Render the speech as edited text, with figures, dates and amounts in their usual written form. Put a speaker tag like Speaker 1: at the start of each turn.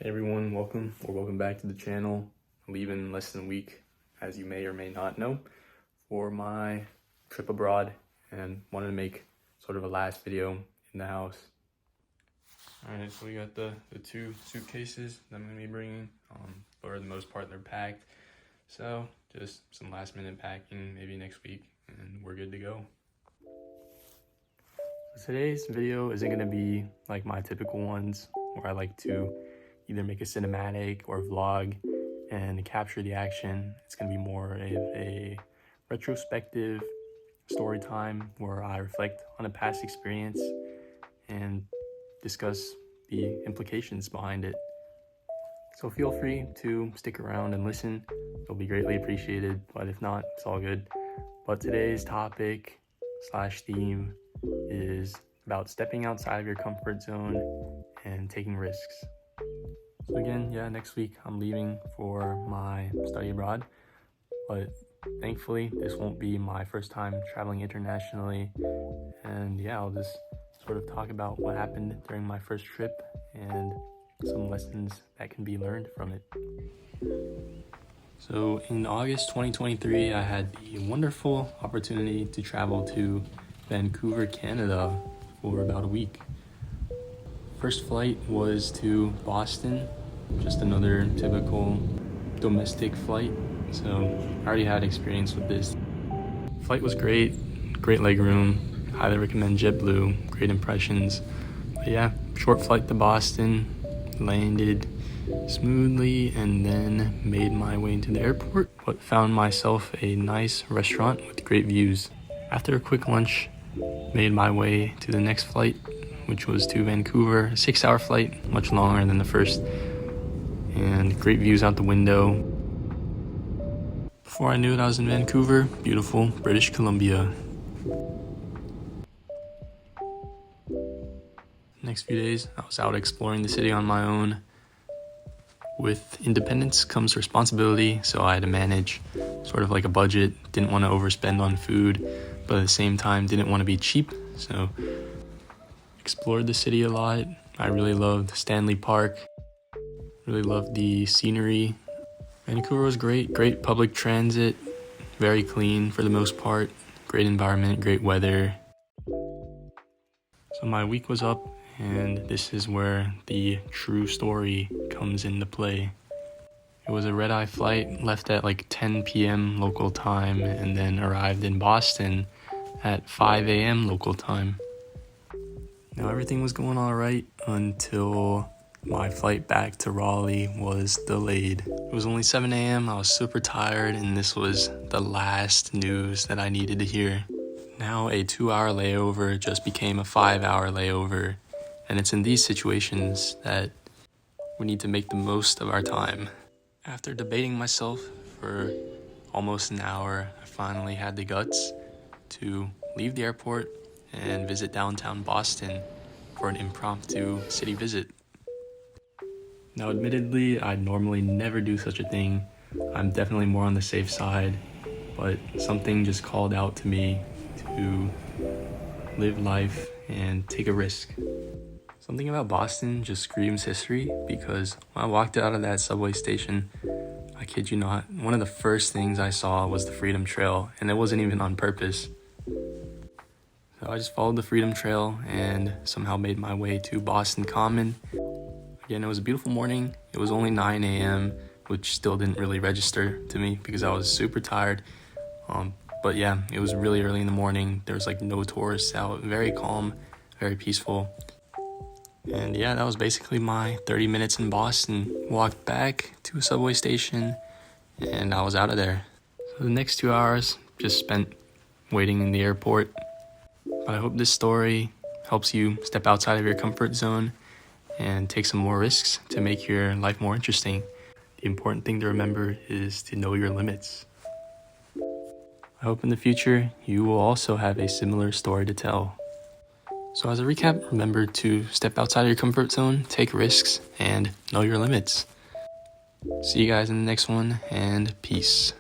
Speaker 1: Hey everyone, welcome back to the channel. I'm leaving in less than a week, as you may or may not know, for my trip abroad, and wanted to make sort of a last video in the house. Alright, so we got the two suitcases that I'm going to be bringing. For the most part they're packed, so just some last minute packing maybe next week and we're good to go. So today's video isn't going to be like my typical ones where I like to either make a cinematic or vlog and capture the action. It's going to be more of a retrospective story time where I reflect on a past experience and discuss the implications behind it. So feel free to stick around and listen. It'll be greatly appreciated, but if not, it's all good. But today's topic / theme is about stepping outside of your comfort zone and taking risks. So again, next week I'm leaving for my study abroad, but thankfully this won't be my first time traveling internationally, and I'll just sort of talk about what happened during my first trip and some lessons that can be learned from it. So in August 2023, I had the wonderful opportunity to travel to Vancouver, Canada for about a week. First flight was to Boston, just another typical domestic flight, so I already had experience with this. Flight was great legroom, highly recommend JetBlue, great impressions. But short flight to Boston, landed smoothly and then made my way into the airport, but found myself a nice restaurant with great views. After a quick lunch, made my way to the next flight, which was to Vancouver, a 6-hour flight, much longer than the first, and great views out the window. Before I knew it, I was in Vancouver, beautiful British Columbia. Next few days, I was out exploring the city on my own. With independence comes responsibility, so I had to manage sort of like a budget. Didn't want to overspend on food, but at the same time didn't want to be cheap, so explored the city a lot. I really loved Stanley Park, really loved the scenery. Vancouver was great public transit, very clean for the most part, great environment, great weather. So my week was up, and this is where the true story comes into play. It was a red-eye flight, left at like 10 p.m. local time, and then arrived in Boston at 5 a.m. local time. Now everything was going all right until my flight back to Raleigh was delayed. It was only 7 a.m. I was super tired, and this was the last news that I needed to hear. Now a 2-hour layover just became a 5-hour layover, and it's in these situations that we need to make the most of our time. After debating myself for almost an hour, I finally had the guts to leave the airport and visit downtown Boston for an impromptu city visit. Now admittedly, I'd normally never do such a thing. I'm definitely more on the safe side, but something just called out to me to live life and take a risk. Something about Boston just screams history, because when I walked out of that subway station, I kid you not, one of the first things I saw was the Freedom Trail, and it wasn't even on purpose. So I just followed the Freedom Trail and somehow made my way to Boston Common. Again, it was a beautiful morning. It was only 9 a.m., which still didn't really register to me because I was super tired. But it was really early in the morning. There was like no tourists out, very calm, very peaceful. And that was basically my 30 minutes in Boston. Walked back to a subway station and I was out of there. So the next 2 hours just spent waiting in the airport. But I hope this story helps you step outside of your comfort zone and take some more risks to make your life more interesting. The important thing to remember is to know your limits. I hope in the future you will also have a similar story to tell. So as a recap, remember to step outside of your comfort zone, take risks, and know your limits. See you guys in the next one, and peace.